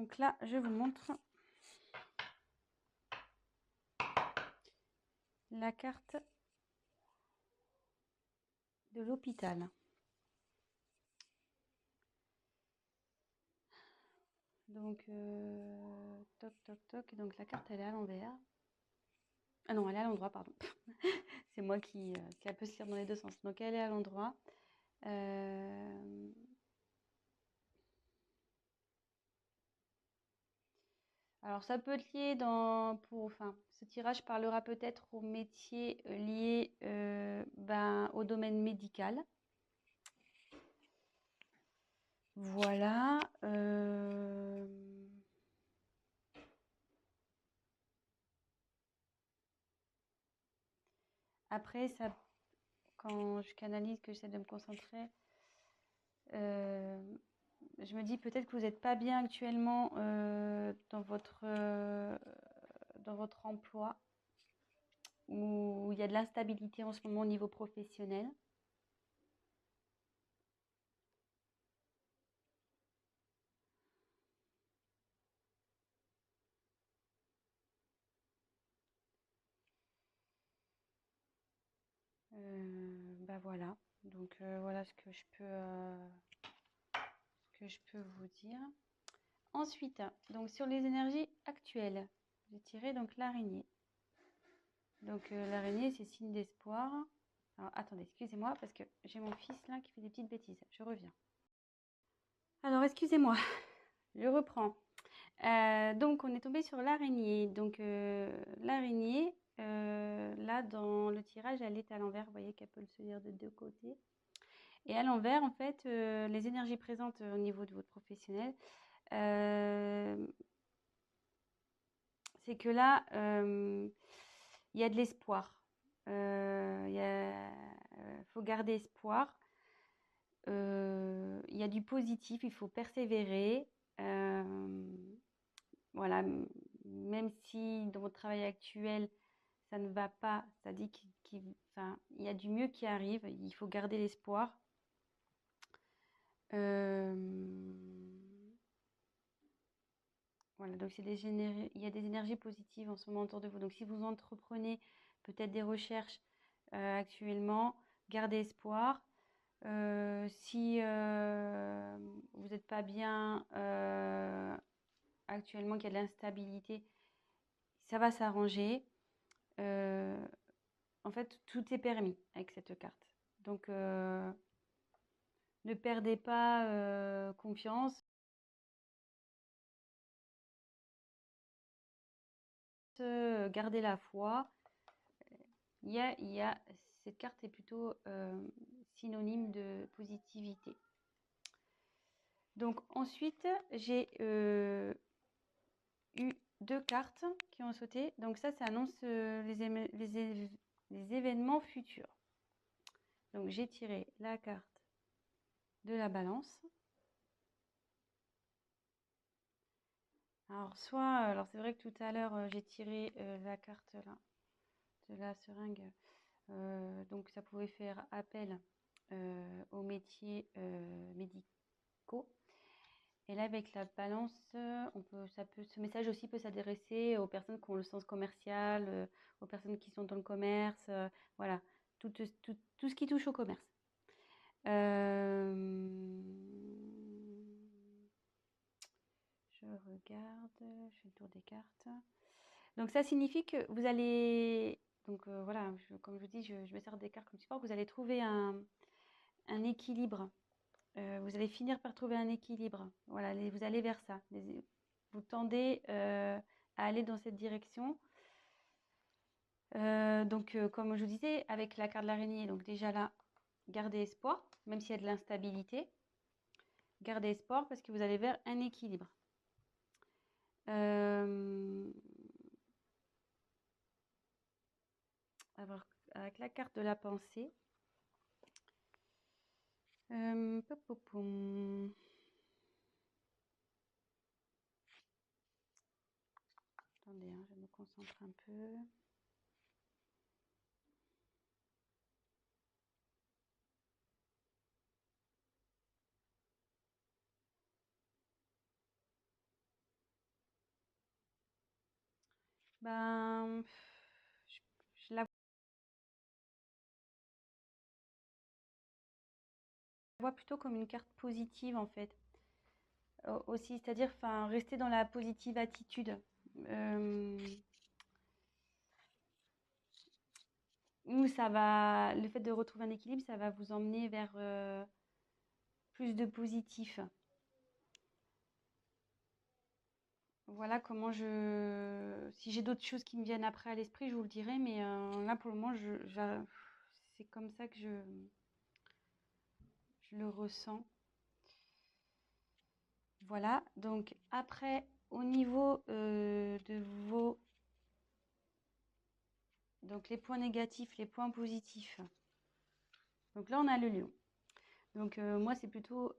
Donc là, je vous montre la carte de l'hôpital. Donc, toc, toc, toc. Donc, la carte, elle est à l'envers. Ah non, elle est à l'endroit, pardon. C'est moi qui peut se lire dans les deux sens. Donc, elle est à l'endroit. Alors, ça peut être lié ce tirage parlera peut-être aux métiers liés au domaine médical. Voilà. Après, ça, quand je canalise, que j'essaie de me concentrer, je me dis peut-être que vous n'êtes pas bien actuellement dans votre emploi, où il y a de l'instabilité en ce moment au niveau professionnel. Voilà. Donc voilà ce que je peux vous dire. Ensuite, donc sur les énergies actuelles, j'ai tiré donc l'araignée. Donc l'araignée, c'est signe d'espoir. Alors attendez, excusez-moi parce que j'ai mon fils là qui fait des petites bêtises. Je reviens. Alors excusez-moi, je reprends. Donc on est tombé sur l'araignée. Donc l'araignée, là dans le tirage, elle est à l'envers. Vous voyez qu'elle peut se lire de deux côtés. Et à l'envers, en fait, les énergies présentes au niveau de votre professionnel, c'est que là, il y a de l'espoir. Il faut garder espoir. Il y a du positif, il faut persévérer. Voilà, même si dans votre travail actuel, ça ne va pas, ça dit qu'il y a du mieux qui arrive, il faut garder l'espoir. Voilà, donc il y a des énergies positives en ce moment autour de vous. Donc si vous entreprenez peut-être des recherches actuellement, gardez espoir. Si vous n'êtes pas bien actuellement, qu'il y a de l'instabilité, ça va s'arranger. En fait, tout est permis avec cette carte. Donc, ne perdez pas confiance. Gardez la foi. Cette carte est plutôt synonyme de positivité. Donc ensuite, j'ai eu deux cartes qui ont sauté. Donc ça annonce les événements futurs. Donc j'ai tiré la carte de la balance. Alors c'est vrai que tout à l'heure j'ai tiré la carte là de la seringue. Donc ça pouvait faire appel aux métiers médicaux. Et là, avec la balance, ce message aussi peut s'adresser aux personnes qui ont le sens commercial, aux personnes qui sont dans le commerce, voilà, tout ce qui touche au commerce. Je regarde, je fais le tour des cartes. Donc ça signifie que vous allez, donc voilà, comme je vous dis, je me sers des cartes comme support, vous allez trouver un équilibre. Vous allez finir par trouver un équilibre. Voilà, vous allez vers ça. Vous tendez à aller dans cette direction. Donc, comme je vous disais, avec la carte de l'araignée, donc déjà là, gardez espoir, même s'il y a de l'instabilité. Gardez espoir parce que vous allez vers un équilibre. Avec la carte de la pensée. Attendez, je me concentre un peu. Ben, je, je la vois plutôt comme une carte positive en fait. Aussi, c'est-à-dire, enfin, rester dans la positive attitude. Euh, Où ça va, le fait de retrouver un équilibre, ça va vous emmener vers plus de positif. Voilà comment si j'ai d'autres choses qui me viennent après à l'esprit, je vous le dirai, mais là pour le moment, c'est comme ça que je le ressens. Voilà, donc après, au niveau de vos... Donc les points négatifs, les points positifs. Donc là, on a le lion. Donc moi, c'est plutôt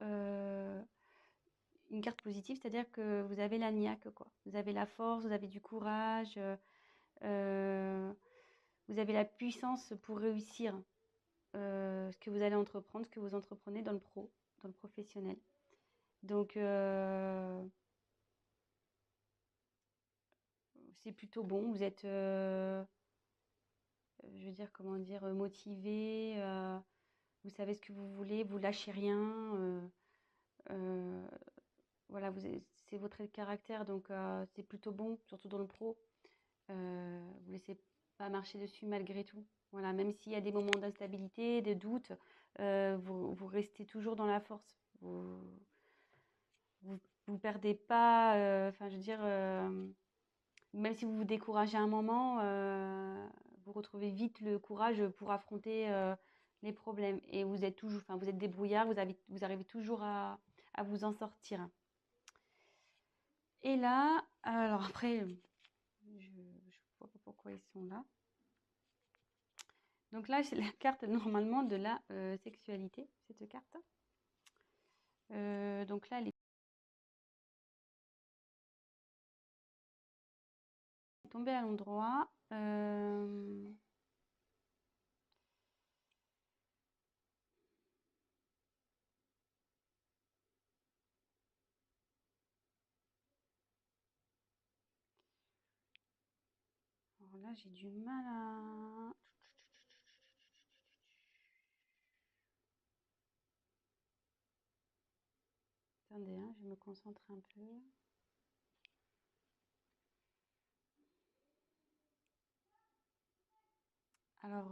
une carte positive, c'est-à-dire que vous avez la niaque, quoi. Vous avez la force, vous avez du courage, vous avez la puissance pour réussir ce que vous allez entreprendre, ce que vous entreprenez dans le professionnel. Donc, c'est plutôt bon. Vous êtes, je veux dire, comment dire, motivé. Vous savez ce que vous voulez, vous lâchez rien. Euh, voilà, c'est votre trait de caractère, donc c'est plutôt bon, surtout dans le pro. Vous laissez pas marcher dessus malgré tout. Voilà, même s'il y a des moments d'instabilité, de doute, vous restez toujours dans la force. Vous, vous perdez pas. Enfin, je veux dire, même si vous vous découragez un moment, vous retrouvez vite le courage pour affronter les problèmes. Et vous êtes toujours, enfin, vous êtes débrouillard, vous arrivez toujours à vous en sortir. Et là, alors après, je ne vois pas pourquoi ils sont là. Donc là, c'est la carte normalement de la sexualité, cette carte. Donc là, elle est tombée à l'endroit. Alors là, j'ai du mal à... Attendez, hein, je me concentre un peu. Alors,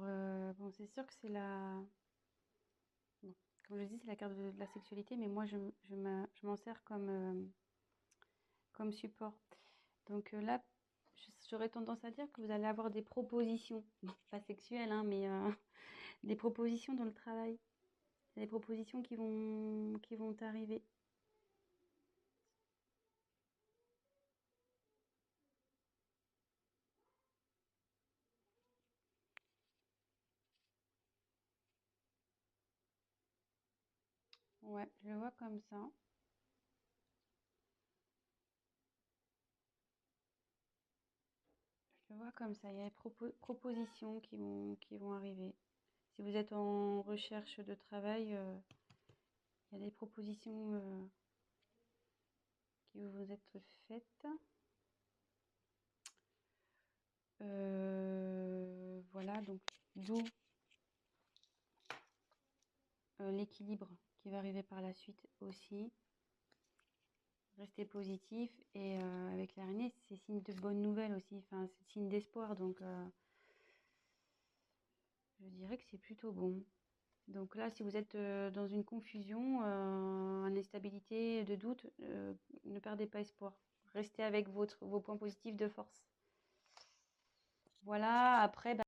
bon, c'est sûr que c'est la... Bon, comme je dis, c'est la carte de la sexualité, mais moi, je m'en sers comme support. Donc là, j'aurais tendance à dire que vous allez avoir des propositions, bon, pas sexuelles, hein, mais des propositions dans le travail. Des propositions qui vont arriver. Ouais, je le vois comme ça. Je le vois comme ça. Il y a des propositions qui vont arriver. Si vous êtes en recherche de travail, il y a des propositions qui vont vous être faites. Voilà, donc d'où l'équilibre qui va arriver par la suite aussi. Restez positif et avec l'araignée, c'est signe de bonnes nouvelles aussi. Enfin, c'est signe d'espoir, donc je dirais que c'est plutôt bon. Donc là, si vous êtes dans une confusion, une instabilité, de doute, ne perdez pas espoir. Restez avec vos points positifs de force. Voilà, après, bah,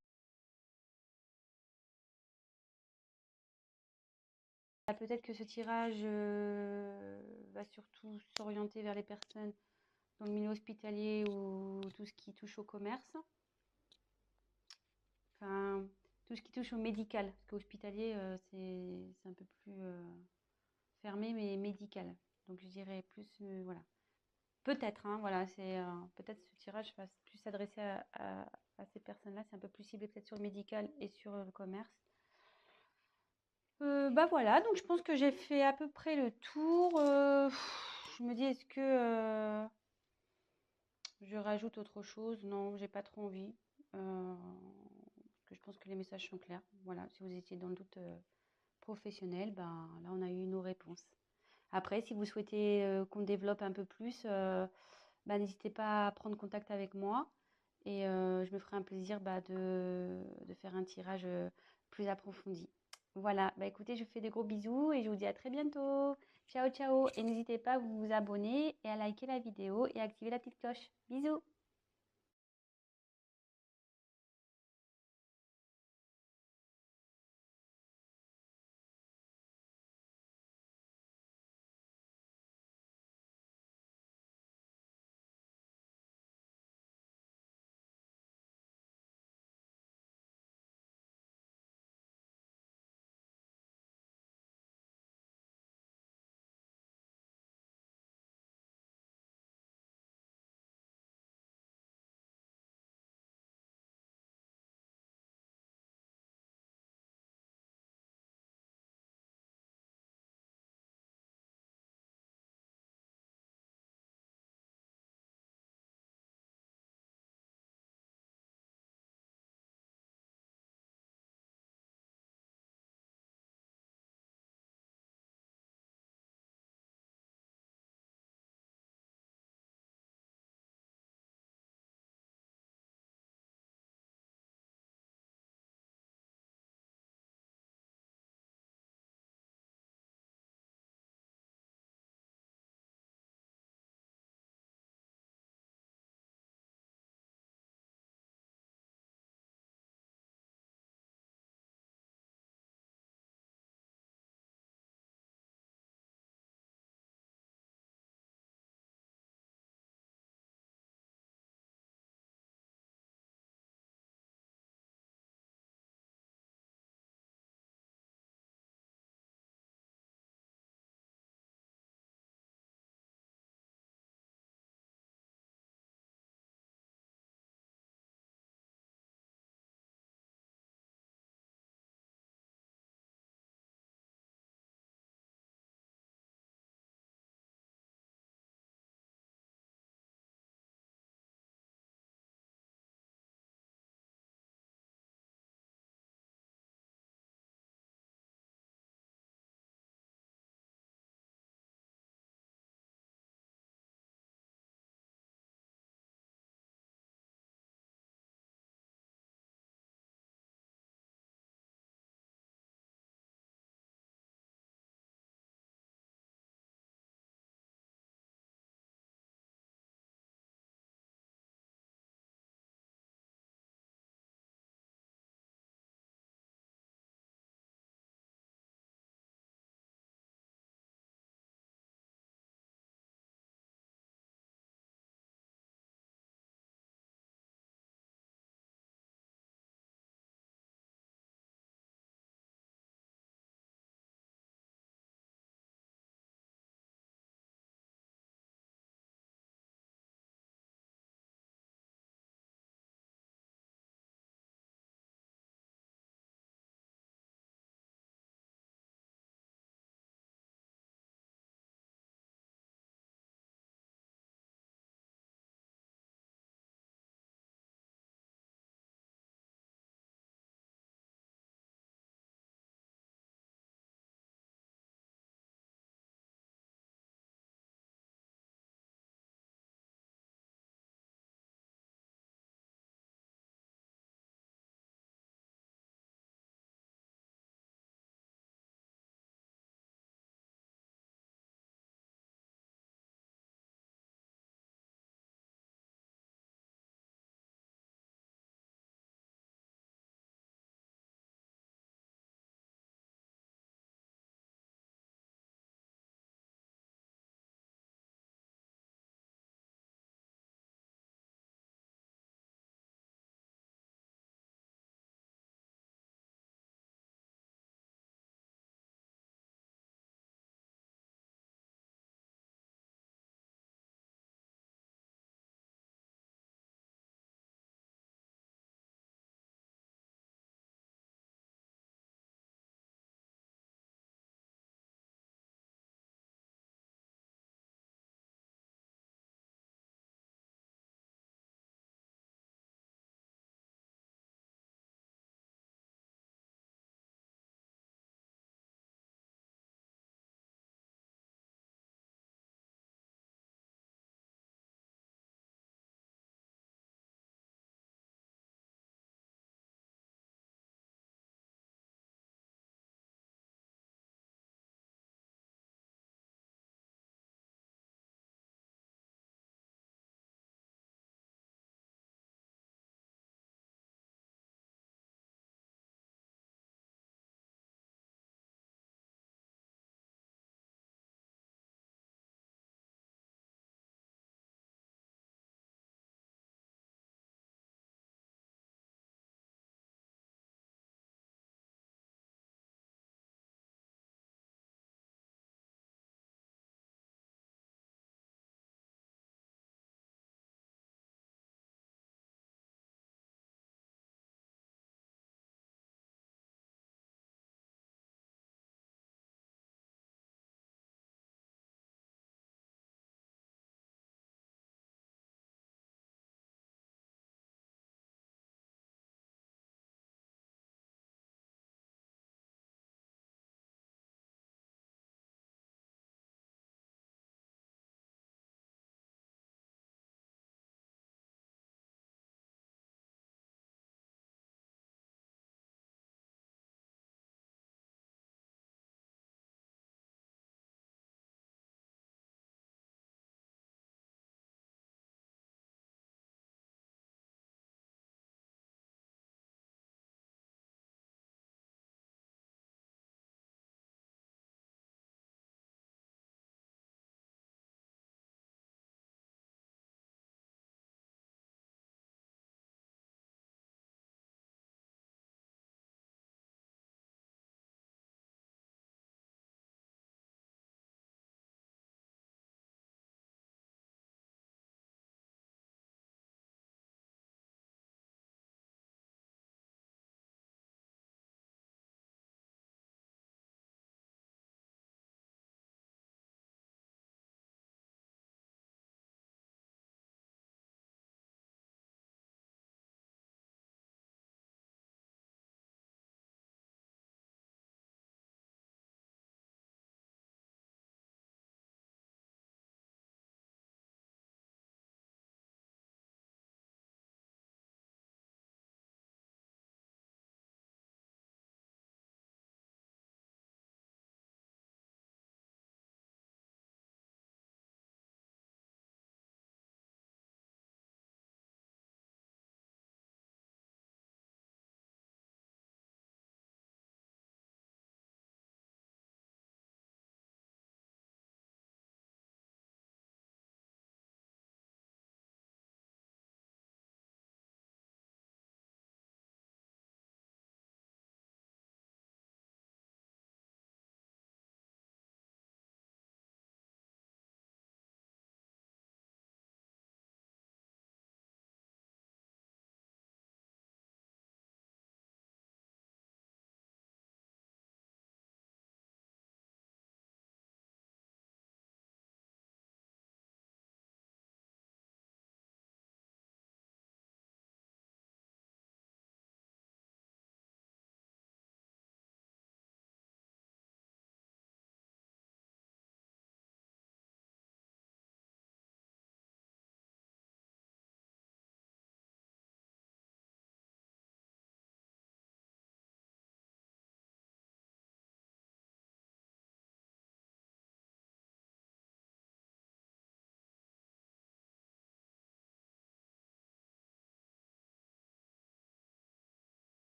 peut-être que ce tirage va surtout s'orienter vers les personnes dans le milieu hospitalier ou tout ce qui touche au commerce. Enfin, tout ce qui touche au médical. Parce qu'hospitalier, c'est un peu plus fermé, mais médical. Donc je dirais plus, voilà. Peut-être, hein, voilà, peut-être ce tirage va plus s'adresser à ces personnes-là. C'est un peu plus ciblé peut-être sur le médical et sur le commerce. Bah voilà, donc je pense que j'ai fait à peu près le tour. Je me dis, est-ce que je rajoute autre chose. Non, j'ai pas trop envie. Parce que je pense que les messages sont clairs. Voilà, si vous étiez dans le doute professionnel, ben là on a eu nos réponses. Après, si vous souhaitez qu'on développe un peu plus, bah, n'hésitez pas à prendre contact avec moi et je me ferai un plaisir bah, de faire un tirage plus approfondi. Voilà, bah écoutez, je vous fais des gros bisous et je vous dis à très bientôt. Ciao, ciao. Et n'hésitez pas à vous abonner et à liker la vidéo et à activer la petite cloche. Bisous.